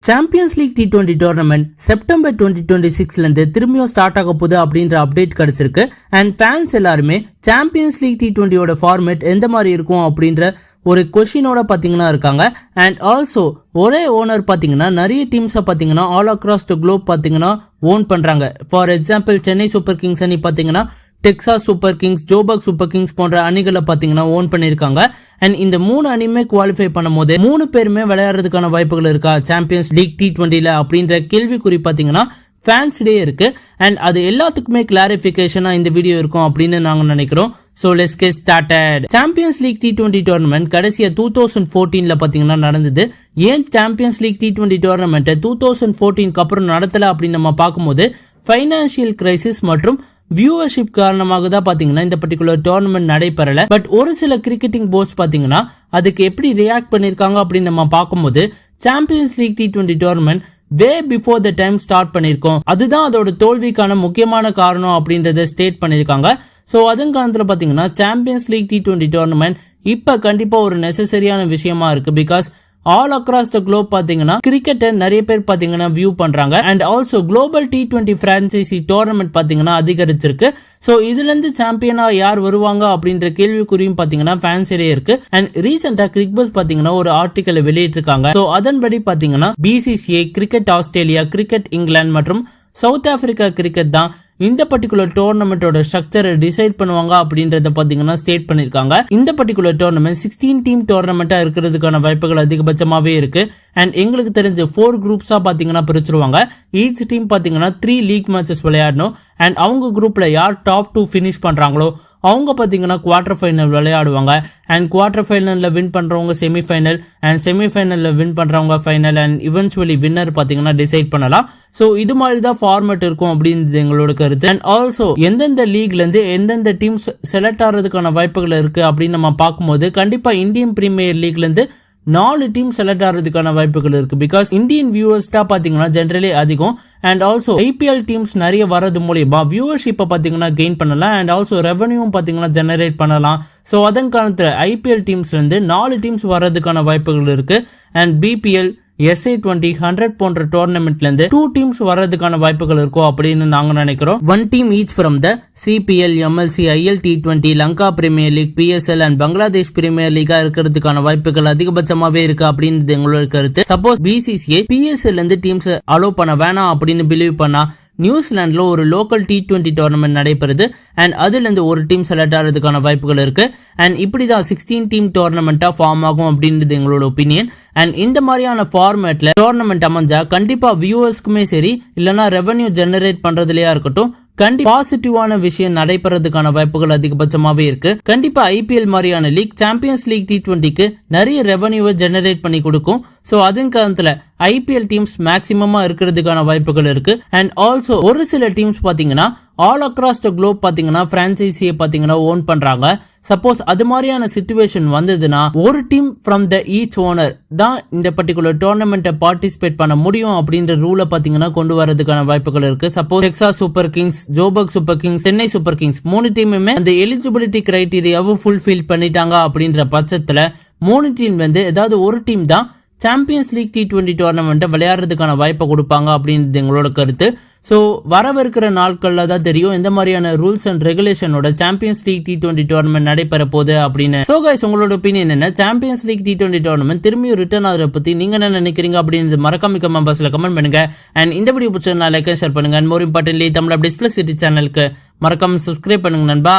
Champions league T20 tournament September 2026ல இருந்து திரும்பியும் ஸ்டார்ட் ஆக போகுது அப்படின்ற அப்டேட் கிடைச்சிருக்கு. அண்ட் ஃபேன்ஸ் எல்லாருமே சாம்பியன்ஸ் லீக் T20யோட ஃபார்மேட் எந்த மாதிரி இருக்கும் அப்படின்ற ஒரு கொஸ்டினோட பாத்தீங்கன்னா இருக்காங்க. அண்ட் ஆல்சோ ஒரே ஓனர் பாத்தீங்கன்னா நிறைய டீம்ஸை பாத்தீங்கன்னா ஆல் அக்ராஸ் த குளோப் பாத்தீங்கன்னா ஓன் பண்றாங்க. For example Chennai super Kings அணி பாத்தீங்கன்னா Texas super Kings, Joburg super Kings போன்ற அணிகளை பாத்தீங்கன்னா ஓன் பண்ணிருக்காங்க. அண்ட் இந்த 3 அணியுமே குவாலிஃபை பண்ணும் போது 3 பேருமே விளையாடுறதுக்கான வாய்ப்புகள் இருக்கா சாம்பியன்ஸ் லீக் T20ல அப்படின்ற கேள்விக்குறி பாத்தீங்கன்னா ஃபேன்ஸ்டே இருக்கு. அண்ட் அது எல்லாத்துக்குமே கிளாரிபிகேஷனா இந்த வீடியோ இருக்கும் அப்படின்னு நாங்க நினைக்கிறோம். So let's get started. Champions league T20 tournament கடைசியா 2014ல பாத்தீங்கன்னா நடந்தது. ஏன் சாம்பியன்ஸ் லீக் T20 டோர்னமெண்ட் 2014க்கு அப்புறம் நடத்தல அப்படின்னு நம்ம பார்க்கும்போது ஃபைனான்சியல் கிரைசிஸ் மற்றும் வியூவர்ஷிப் காரணமாக தான் பாத்தீங்கன்னா இந்த பர்டிகுலர் டோர்னமெண்ட் நடைபெறல. பட் ஒரு சில கிரிக்கெட்டிங் போர்ட்ஸ் பாத்தீங்கன்னா அதுக்கு எப்படி ரியாக்ட் பண்ணிருக்காங்க அப்படின்னு நம்ம பார்க்கும்போது champions league T20 tournament way before the time start பண்ணிருக்கோம், அதுதான் அதோட தோல்விக்கான முக்கியமான காரணம் அப்படின்றத ஸ்டேட் பண்ணிருக்காங்க. சோ அதன் காரணத்துல பாத்தீங்கன்னா சாம்பியன்ஸ் லீக் T20 டோர்னமெண்ட் இப்ப கண்டிப்பா ஒரு நெசசரியான விஷயமா இருக்கு. Because all across the Globe பாத்தீங்கன்னா கிரிக்கெட்டை நிறைய பேர் பாத்தீங்கன்னா வியூ பண்றாங்க. And also global T20 franchise tournament பாத்தீங்கன்னா அதிகரிச்சிருக்கு. சோ இதுல இருந்து சாம்பியனா யார் வருவாங்க அப்படின்ற கேள்விக்குறியும் பாத்தீங்கன்னா ஃபேன்ஸிலே இருக்கு. அண்ட் ரீசெண்டா கிரிக்பஸ் பாத்தீங்கன்னா ஒரு ஆர்டிக்கலை வெளியிட்டிருக்காங்க. சோ அதன்படி பாத்தீங்கன்னா BCCI, cricket Australia, cricket England மற்றும் சவுத் ஆப்பிரிக்கா கிரிக்கெட் தான் இந்த பர்டிகுலர் டோர்னமெண்டோட ஸ்ட்ரக்சரை டிசைட் பண்ணுவாங்க அப்படின்றத பாத்தீங்கன்னா ஸ்டேட் பண்ணிருக்காங்க. இந்த பர்டிகுலர் டோர்னமெண்ட் 16 டீம் டோர்னமெண்டா இருக்கிறதுக்கான வாய்ப்புகள் அதிகபட்சமாவே இருக்கு. அண்ட் எங்களுக்கு தெரிஞ்ச 4 குரூப்ஸா பாத்தீங்கன்னா பிரிச்சிருவாங்க. ஈச் டீம் பாத்தீங்கன்னா 3 லீக் மேட்சஸ் விளையாடணும். அண்ட் அவங்க குரூப்ல யார் டாப் 2 பினிஷ் பண்றாங்களோ அவங்க பாத்தீங்கன்னா குவார்டர் ஃபைனல் விளையாடுவாங்க. அண்ட் குவார்டர் ஃபைனல்ல வின் பண்றவங்க செமிஃபைனல், அண்ட் செமிஃபைனல்ல வின் பண்றவங்க ஃபைனல், அண்ட் இவென்ச்சுவலி வின்னர் பாத்தீங்கன்னா டிசைட் பண்ணலாம். சோ இது மாதிரி தான் ஃபார்மேட் இருக்கும் அப்படின்னு எங்களோட கருத்து. அண்ட் ஆல்சோ எந்தெந்த லீக்ல இருந்து எந்தெந்த டீம்ஸ் செலக்ட் ஆகிறதுக்கான வாய்ப்புகள் இருக்கு அப்படின்னு நம்ம பார்க்கும்போது கண்டிப்பா இந்தியன் பிரீமியர் லீக்ல இருந்து 4 டீம் செலக்ட் ஆகிறதுக்கான வாய்ப்புகள் இருக்கு. பிகாஸ் இந்தியன் வியூவர்ஸ் தான் பாத்தீங்கன்னா ஜெனரலி அதிகம். அண்ட் ஆல்சோ IPL டீம்ஸ் நிறைய வரது மூலியமா வியூவர்ஷிப்பை பாத்தீங்கன்னா கெயின் பண்ணலாம். அண்ட் ஆல்சோ ரெவன்யூ பாத்தீங்கன்னா ஜெனரேட் பண்ணலாம். சோ அதன் காரணத்துல IPL டீம்ஸ்ல இருந்து 4 டீம்ஸ் வர்றதுக்கான வாய்ப்புகள் இருக்கு. அண்ட் BPL, SA20, 100 போன்ற டோர்னமெண்ட்ல இருந்து 2 டீம்ஸ் வர்றதுக்கான வாய்ப்புகள் இருக்கும் அப்படின்னு நாங்க நினைக்கிறோம். 1 team each from the CPL, MLC, IL T20, Lanka premier league, PSL and Bangladesh premier லீகா இருக்கிறதுக்கான வாய்ப்புகள் அதிகபட்சமாவே இருக்கு அப்படின்னு எங்களோட கருத்து. சப்போஸ் BCCI PSL இருந்து டீம்ஸ் அலோவ் பண்ண வேணாம் அப்படின்னு பிலீவ் பண்ணா நியூசிலாந்துல ஒரு லோக்கல் T20 டோர்னமெண்ட் நடைபெறுது. அண்ட் அதுல இருந்து ஒரு டீம் செலக்ட் ஆகிறதுக்கான வாய்ப்புகள் இருக்கு. அண்ட் இப்படிதான் 16 டீம் டோர்னமெண்டா ஃபார்ம் ஆகும் அப்படின்றது எங்களோட ஒப்பீனியன். அண்ட் இந்த மாதிரியான ஃபார்மேட்ல டோர்னமெண்ட் அமைஞ்சா கண்டிப்பா வியூவர்ஸ்க்குமே சரி இல்லனா ரெவன்யூ ஜெனரேட் பண்றதுலயா இருக்கட்டும் கண்டிப்பா பாசிட்டிவான விஷயம் நடைபெறதுக்கான வாய்ப்புகள் அதிகபட்சமாவே இருக்கு. கண்டிப்பா IPL மாதிரியான லீக் சாம்பியன்ஸ் லீக் T20க்கு நிறைய ரெவன்யூவை ஜெனரேட் பண்ணி கொடுக்கும். சோ அதன் காரணத்துல IPL டீம்ஸ் மேக்சிமமா இருக்கிறதுக்கான வாய்ப்புகள் இருக்கு. அண்ட் ஆல்சோ ஒரு சில டீம்ஸ் பாத்தீங்கன்னா ஆல் அக்ராஸ் த குளோப் பாத்தீங்கன்னா பிரான்சைசியை பாத்தீங்கன்னா ஓன் பண்றாங்க. சப்போஸ் அது மாதிரியான சிச்சுவேஷன் வந்ததுன்னா ஒரு team from the each owner தான் இந்த பர்டிகுலர் டோர்னமெண்ட்டை பார்ட்டிசிபேட் பண்ண முடியும் அப்படின்ற ரூலை பாத்தீங்கன்னா கொண்டு வரதுக்கான வாய்ப்புகள் இருக்கு. Suppose Texas super Kings, Joburg super Kings, Chennai super Kings 3 டீமுமே அந்த எலிஜிபிலிட்டி கிரைட்டீரியாவும் ஃபுல்ஃபில் பண்ணிட்டாங்க அப்படின்ற பட்சத்துல 3 டீம் வந்து ஏதாவது ஒரு டீம் தான் சாம்பியன்ஸ் லீக் T20 டோர்னமெண்ட்டை விளையாடுறதுக்கான வாய்ப்பை கொடுப்பாங்க அப்படின்றது எங்களோட கருத்து. சோ வரவிருக்கிற நாட்கள்ல தான் தெரியும் எந்த மாதிரியான ரூல்ஸ் அண்ட் ரெகுலேஷனோட சாம்பியன்ஸ் லீக் T20 டோர்னமெண்ட் நடைபெற போகுது அப்படின்னு. சோ கைஸ் உங்களோட ஒப்பீனியன் என்ன? சாம்பியன்ஸ் லீக் T20 டோர்னமெண்ட் திரும்பியும் ரிட்டர்ன் ஆகிறத பத்தி நீங்க என்ன நினைக்கிறீங்க அப்படின்னு மறக்காம கமெண்ட் பாக்ஸ்ல கமெண்ட் பண்ணுங்க. அண்ட் இந்த வீடியோ பிடிச்சா லைக் ஷேர் பண்ணுங்க. And more importantly Tamil updates plus city சேனலுக்கு மறக்காம சப்ஸ்கிரைப் பண்ணுங்க நண்பா.